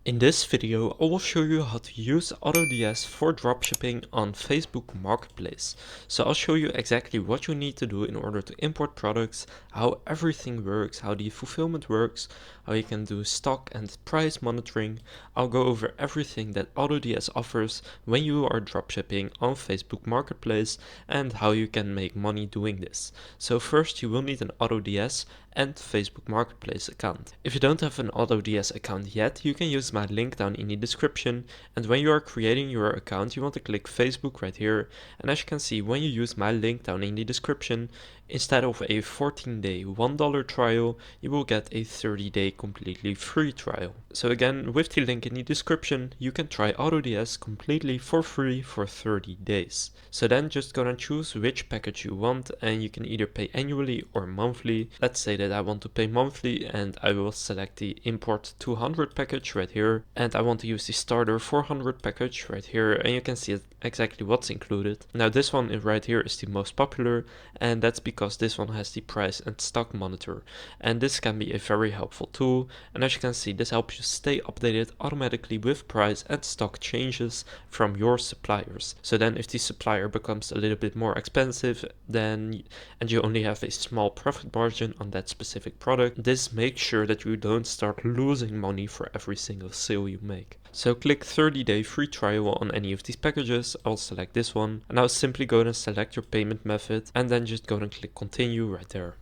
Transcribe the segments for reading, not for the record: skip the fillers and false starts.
In this video, I will show you how to use AutoDS for dropshipping on Facebook Marketplace. So I'll show you exactly what you need to do in order to import products, how everything works, how the fulfillment works, how you can do stock and price monitoring. I'll go over everything that AutoDS offers when you are dropshipping on Facebook Marketplace and how you can make money doing this. So first you will need an AutoDS and Facebook Marketplace account. If you don't have an AutoDS account yet, you can use my link down in the description, and when you are creating your account you want to click Facebook right here, and as you can see, when you use my link down in the description, instead of a 14-day $1 trial, you will get a 30-day completely free trial. So again, with the link in the description, you can try AutoDS completely for free for 30 days. So then just go and choose which package you want, and you can either pay annually or monthly. Let's say that I want to pay monthly, and I will select the import 200 package right here, and I want to use the starter 400 package right here, and you can see exactly what's included. Now this one right here is the most popular, and that's because this one has the price and stock monitor, and this can be a very helpful tool, and as you can see, this helps you stay updated automatically with price and stock changes from your suppliers. So then if the supplier becomes a little bit more expensive and you only have a small profit margin on that specific product, this makes sure that you don't start losing money for every single sale you make. So click 30-day free trial on any of these packages. I'll select this one, and I'll simply go and select your payment method, and then just go and click continue right there.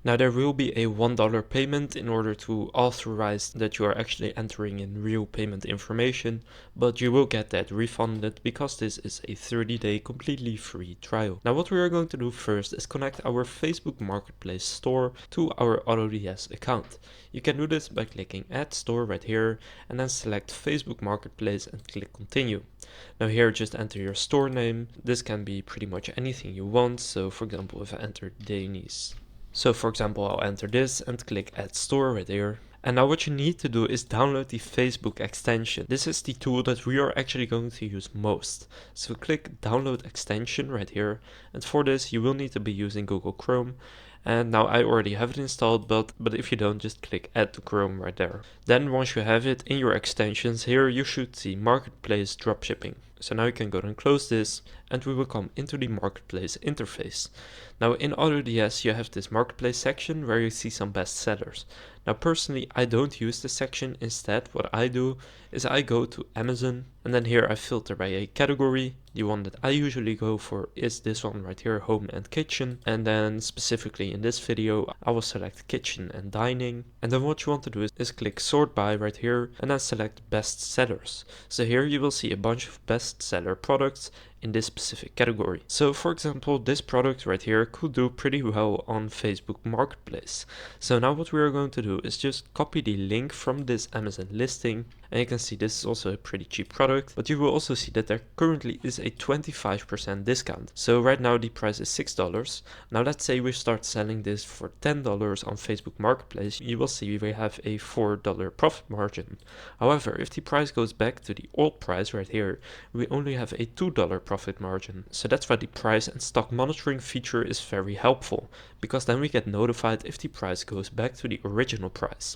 Now there will be a $1 payment in order to authorize that you are actually entering in real payment information, but you will get that refunded because this is a 30-day completely free trial. Now what we are going to do first is connect our Facebook Marketplace store to our AutoDS account. You can do this by clicking Add Store right here, and then select Facebook Marketplace and click Continue. Now here just enter your store name. This can be pretty much anything you want, so for example if I enter Danish. So for example, I'll enter this and click Add Store right here. And now what you need to do is download the Facebook extension. This is the tool that we are actually going to use most. So click Download Extension right here. And for this, you will need to be using Google Chrome. And now I already have it installed, but if you don't, just click Add to Chrome right there. Then once you have it in your extensions here, you should see Marketplace Dropshipping. So now you can go and close this, and we will come into the Marketplace interface. Now in AutoDS you have this Marketplace section where you see some best sellers. Now personally I don't use this section. Instead what I do is I go to Amazon, and then here I filter by a category. The one that I usually go for is this one right here, home and kitchen, and then specifically in this video I will select kitchen and dining, and then what you want to do is click sort by right here and then select best sellers. So here you will see a bunch of best seller products in this specific category. So for example, this product right here could do pretty well on Facebook Marketplace. So now what we are going to do is just copy the link from this Amazon listing, and you can see this is also a pretty cheap product, but you will also see that there currently is a 25% discount. So right now the price is $6. Now let's say we start selling this for $10 on Facebook Marketplace, you will see we have a $4 profit margin. However, if the price goes back to the old price right here, we only have a $2 profit margin. So that's why the price and stock monitoring feature is very helpful, because then we get notified if the price goes back to the original price.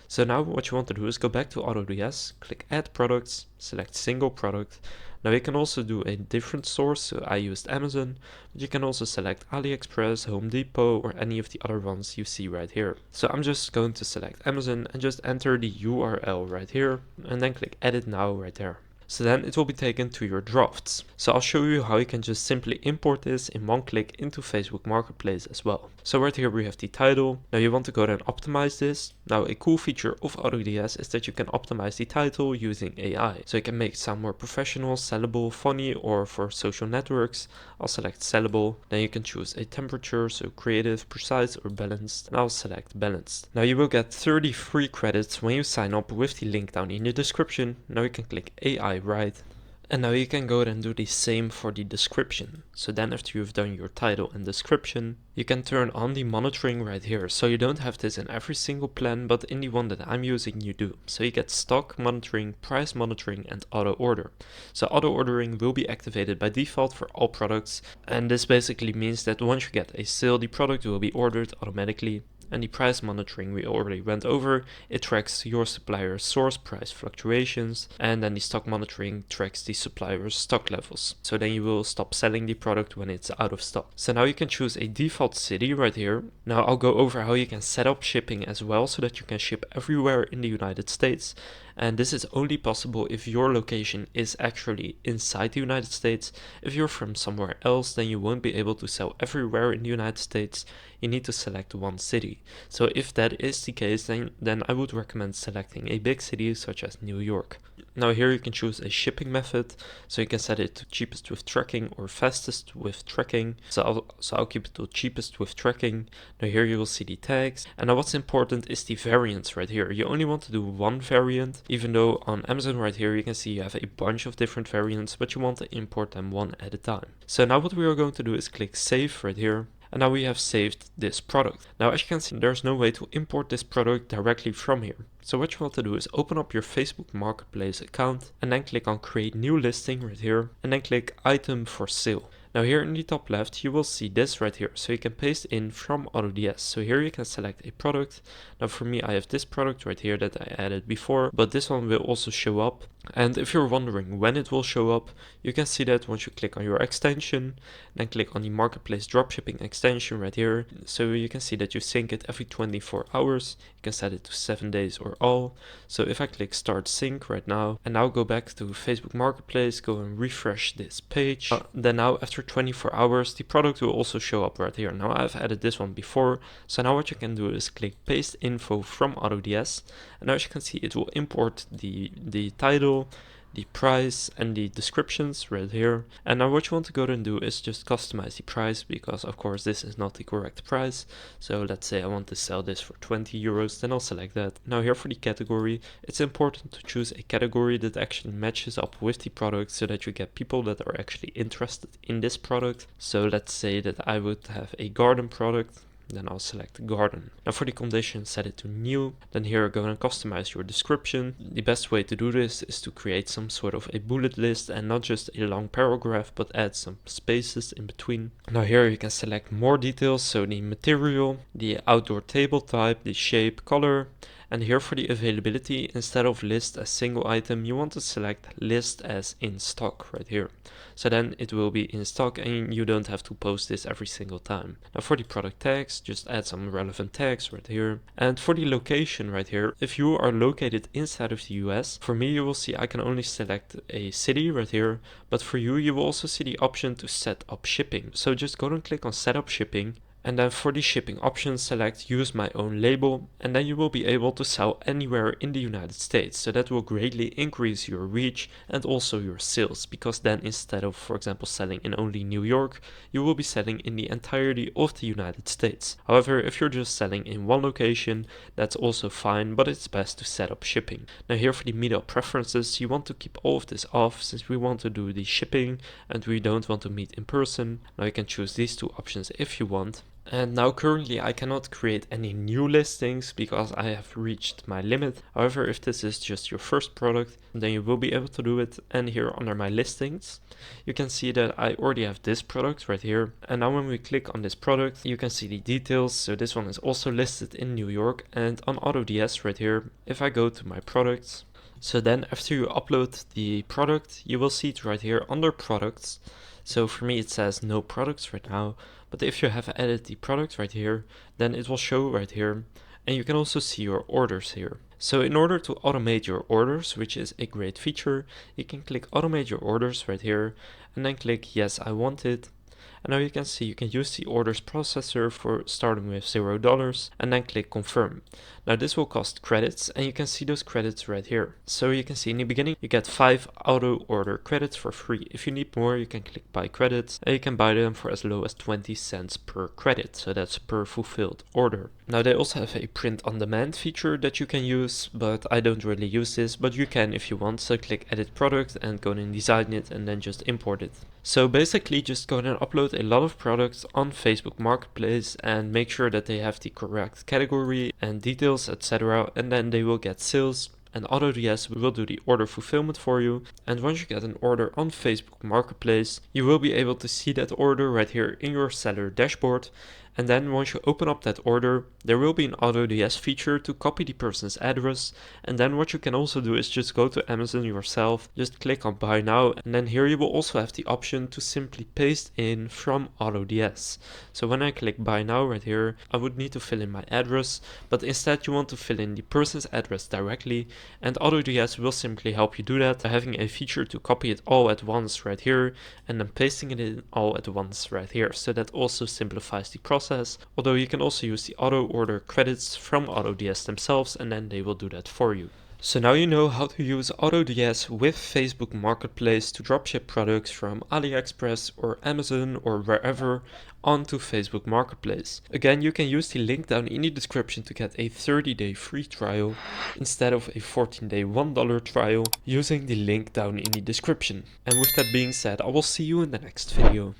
So now what you want to do is go back to AutoDS, click Add Products, select Single Product. Now you can also do a different source, so I used Amazon, but you can also select AliExpress, Home Depot, or any of the other ones you see right here. So I'm just going to select Amazon and just enter the URL right here, and then click Edit Now right there. So then it will be taken to your drafts. So I'll show you how you can just simply import this in one click into Facebook Marketplace as well. So right here we have the title. Now you want to go and optimize this. Now a cool feature of AutoDS is that you can optimize the title using AI. So you can make it sound more professional, sellable, funny, or for social networks. I'll select sellable. Then you can choose a temperature, so creative, precise, or balanced. And I'll select balanced. Now you will get 30 free credits when you sign up with the link down in the description. Now you can click AI Right. And now you can go ahead and do the same for the description. So then after you've done your title and description, you can turn on the monitoring right here. So you don't have this in every single plan, but in the one that I'm using you do. So you get stock monitoring, price monitoring, and auto order. So auto ordering will be activated by default for all products, and this basically means that once you get a sale, the product will be ordered automatically. And the price monitoring we already went over. It tracks your supplier's source price fluctuations, and then the stock monitoring tracks the supplier's stock levels. So then you will stop selling the product when it's out of stock. So now you can choose a default city right here. Now I'll go over how you can set up shipping as well so that you can ship everywhere in the United States. And this is only possible if your location is actually inside the United States. If you're from somewhere else, then you won't be able to sell everywhere in the United States. You need to select one city. So if that is the case, then I would recommend selecting a big city such as New York. Now here you can choose a shipping method, so you can set it to cheapest with tracking or fastest with tracking. So I'll keep it to cheapest with tracking. Now here you will see the tags, and now what's important is the variants right here. You only want to do one variant, even though on Amazon right here you can see you have a bunch of different variants, but you want to import them one at a time. So now what we are going to do is click save right here. And now we have saved this product. Now as you can see, there's no way to import this product directly from here. So what you want to do is open up your Facebook Marketplace account and then click on create new listing right here and then click item for sale. Now here in the top left you will see this right here, so you can paste in from AutoDS. So here you can select a product. Now for me I have this product right here that I added before, but this one will also show up. And if you're wondering when it will show up, you can see that once you click on your extension, then click on the Marketplace Dropshipping extension right here. So you can see that you sync it every 24 hours. You can set it to 7 days or all. So if I click start sync right now, and now go back to Facebook Marketplace, go and refresh this page, then now after 24 hours, the product will also show up right here. Now I've added this one before. So now what you can do is click paste info from AutoDS. And as you can see, it will import the title, the price and the descriptions right here. And now what you want to go and do is just customize the price, because of course this is not the correct price. So let's say I want to sell this for 20 euros, then I'll select that. Now here for the category, it's important to choose a category that actually matches up with the product so that you get people that are actually interested in this product. So let's say that I would have a garden product. Then I'll select garden. Now for the condition, set it to new. Then here go and customize your description. The best way to do this is to create some sort of a bullet list and not just a long paragraph, but add some spaces in between. Now here you can select more details, so the material, the outdoor table type, the shape, color. And here for the availability, instead of list as single item, you want to select list as in stock right here. So then it will be in stock and you don't have to post this every single time. Now for the product tags, just add some relevant tags right here. And for the location right here, if you are located inside of the US, for me you will see I can only select a city right here, but for you, you will also see the option to set up shipping. So just go and click on set up shipping. And then for the shipping options, select use my own label, and then you will be able to sell anywhere in the United States. So that will greatly increase your reach and also your sales, because then instead of, for example, selling in only New York, you will be selling in the entirety of the United States. However, if you're just selling in one location, that's also fine, but it's best to set up shipping. Now here for the media preferences, you want to keep all of this off since we want to do the shipping and we don't want to meet in person. Now you can choose these two options if you want. And now currently I cannot create any new listings because I have reached my limit. However, if this is just your first product, then you will be able to do it. And here under my listings, you can see that I already have this product right here. And now when we click on this product, you can see the details. So this one is also listed in New York and on AutoDS right here. If I go to my products, so then after you upload the product, you will see it right here under products. So for me it says no products right now, but if you have added the product right here, then it will show right here, and you can also see your orders here. So in order to automate your orders, which is a great feature, you can click automate your orders right here, and then click yes, I want it. And now you can see you can use the orders processor for starting with $0 and then click confirm. Now this will cost credits and you can see those credits right here. So you can see in the beginning you get 5 auto order credits for free. If you need more, you can click buy credits and you can buy them for as low as 20 cents per credit. So that's per fulfilled order. Now they also have a print on demand feature that you can use, but I don't really use this, but you can if you want. So click edit product and go and design it and then just import it. So basically just go and upload a lot of products on Facebook Marketplace and make sure that they have the correct category and details, etc. And then they will get sales. And AutoDS will do the order fulfillment for you. And once you get an order on Facebook Marketplace, you will be able to see that order right here in your seller dashboard. And then once you open up that order, there will be an AutoDS feature to copy the person's address. And then what you can also do is just go to Amazon yourself, just click on buy now, and then here you will also have the option to simply paste in from AutoDS. So when I click buy now right here, I would need to fill in my address, but instead you want to fill in the person's address directly, and AutoDS will simply help you do that by having a feature to copy it all at once right here and then pasting it in all at once right here. So that also simplifies the process, although you can also use the auto order credits from AutoDS themselves and then they will do that for you. So now you know how to use AutoDS with Facebook Marketplace to dropship products from AliExpress or Amazon or wherever onto Facebook Marketplace. Again, you can use the link down in the description to get a 30-day free trial instead of a 14-day $1 trial using the link down in the description. And with that being said, I will see you in the next video.